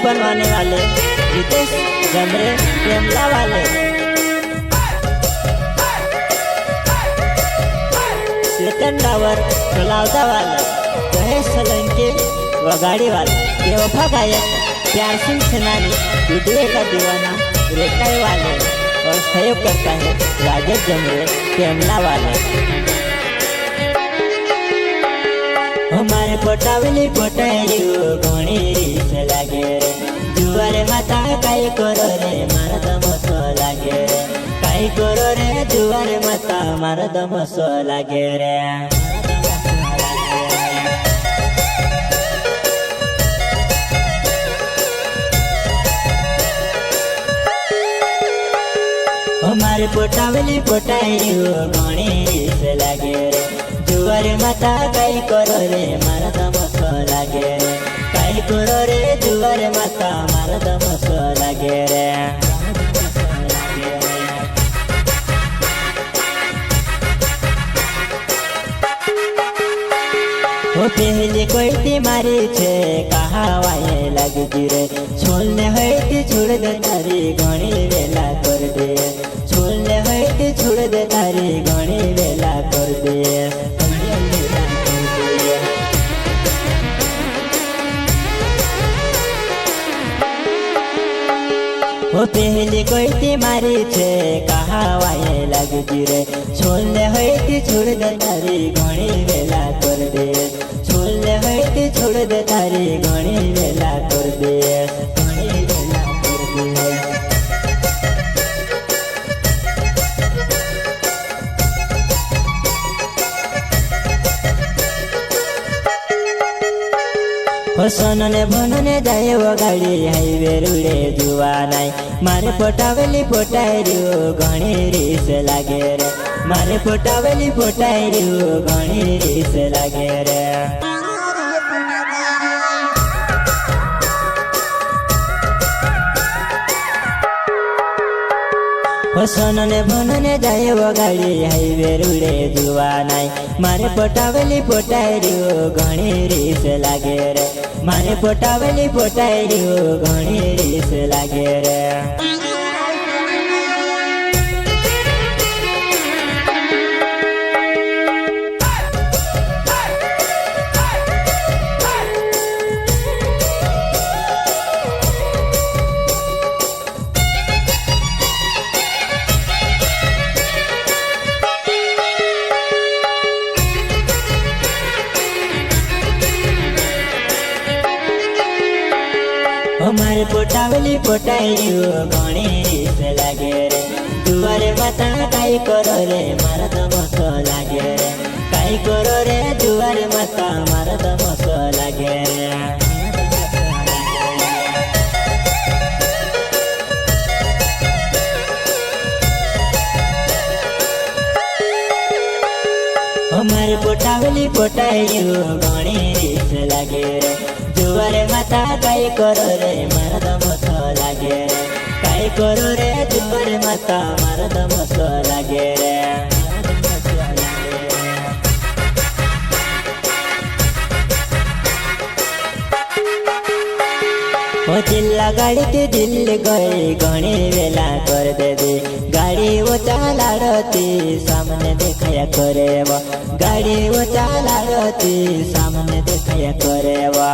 बनवाने वाले रितेश जमरे प्रेमला वाले, चेतन डावर कलावदा वाले, महेश सोलंकी वगाड़ी वाले, बेवफा गायक प्यार सिंह सेनानी, वीडियो का दीवाना रेटाई वाले और सहयोग करता है राजेश जमरे प्रेमला वाले। हमारे पोटावली पोटाई घणी रीस लागे रे, जुआरे माता काई करो रे मारा दमसो लागे रे, काई करो रे जुआरे माता मारा दमसो लागे रे। हमारे पोटावली पोटाई घणी रीस लागे रे, जुआरे माता काई करो रे मारा दमसो लागे रे, काई करो रे जुआरे माता मारा दमसो लागे रे। वो पहले कोई ती मारी छे कहा वाये लगी रे, छोड़ने है ती छोड़ दे तारी घणी वेला कर दे, छोड़ने है ती छोड़ दे तारी घणी वेला कर दे। वो पहले कोई ती मारी छे कहा वाये लगी रे, छोड़ने है ती छोड़ दे तारी घणी वेला कर दे, छोड़ने है ती छोड़ दे तारी घणी वेला कर दे, घणी वेला कर दे। सोनने भनने जाए वो गाड़ी हाईवे रुड़े जुआ नाई, मारे पोटावली पोटाई रियो घणी रीस लागे रे, मारे पोटावली पोटाई रियो घणी रीस लागे रे। सोनने भनने जाए वो गाड़ी हाईवे रुड़े जुआ नाई, मारे पोटावली पोटाई रियो घणी रीस लागे रे, मारे पोटावली पोटाई रियो घणी रीस लागे रे। हमारे पोटावली पोटाई घणी रीस लागे रे, जुआरे माता काई करो रे मारा दमसो लागे रे, काई करो रे जुआरे माता मारा दमसो लागे रे। हमारे पोटावली पोटाई घणी रीस लागे रे, जुआरे माता काई करो रे मारा दमसो लागे रे, काई करो रे जुआरे माता मारा दमसो लागे रे। वो चिल्ला गाड़ी के दिल गए घणी वेला कर दे दे, गाड़ी वो चाला रती सामने देखाया करे वा, गाड़ी वो चाला रती सामने देखाया करे वा।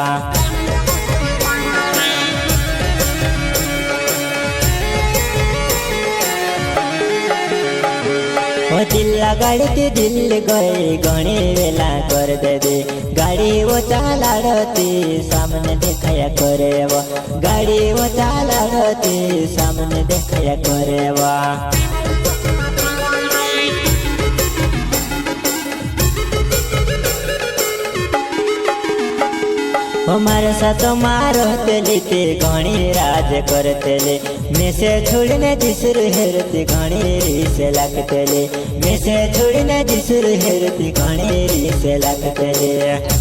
वो चिल्ला गाड़ी के दिल गए घणी वेला कर दे दे, गाड़ी वो चाला रती सामने देखाया करे वा, गाड़ी वो चाला रती सामने देखाया करे वा। हमारे साथ मारो तेली घणी राज करतेले, में से छोड़ने जिसर हेरती घणी रीस लगतेले, में से छोड़ने जिसर हेरती घणी रीस लगतेले।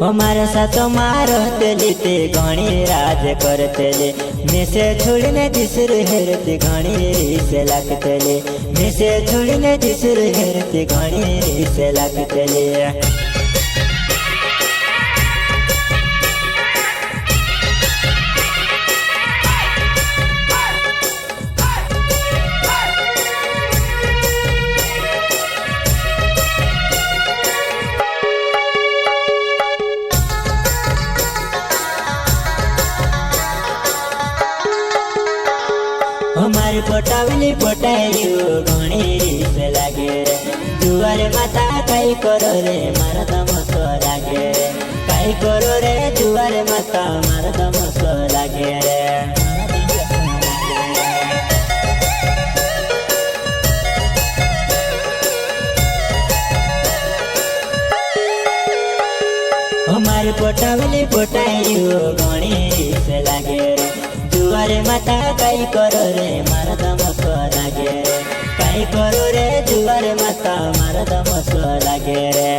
मारा सातो रहतेली ते घणी राज करतेले मेसे छोड़ीने दिसर हेरते घणी रीस लागतेले मेसे छोड़ीने दिसर हेरते घणी रीस लागतेले हमारी पटावली पटायू घणी रीस लागे रे जुआरे माता काई करो रे मारा तमस लागे रे काई करो रे जुआरे माता मारा तमस लागे रे हमारी पटावली पटायू घणी रीस लागे रे जुआरे माता काई करो रे मारा तमस लागे रे काई करो रे जुआरे माता मारा तमस लागे रे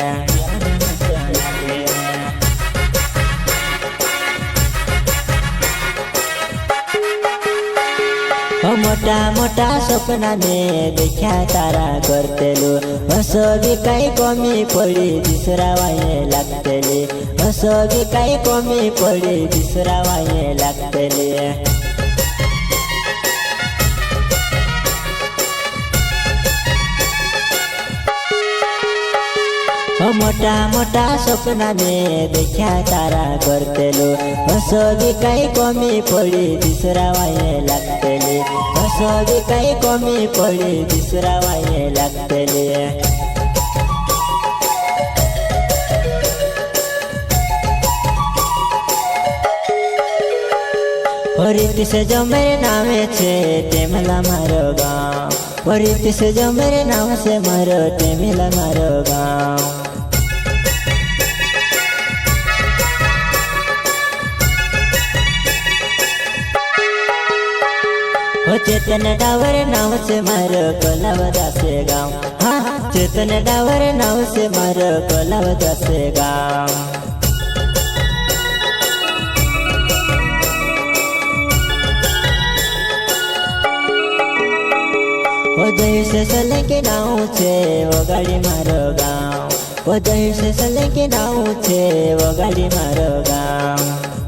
मोटा मोटा सपना में देखा तारा करतेलो असो भी काही कमी पडी दुसरा वाये लागतेले असो भी काही कमी पडी दुसरा वाये लागतेले मोटा मोटा सपना में देखा तारा करतेलो असो भी काही कमी पडी दुसरा वाये लागतेले असो भी काही कमी पडी दुसरा वाये लागतेले फरीती से जो मेरे नामे छे तेमला मारो गाँव फरीती से जो मेरे नाम से मारो तेमला मारो गाँव चेतन डावर नाव से मारो कोलावदा से गाँव हाँ चेतन डावर नाव से मारो कोलावदा से गाँव दही से चले के नाव छे वो गाड़ी मारो गाँव दही से चले के नाव छे वो गाड़ी मारो गाँव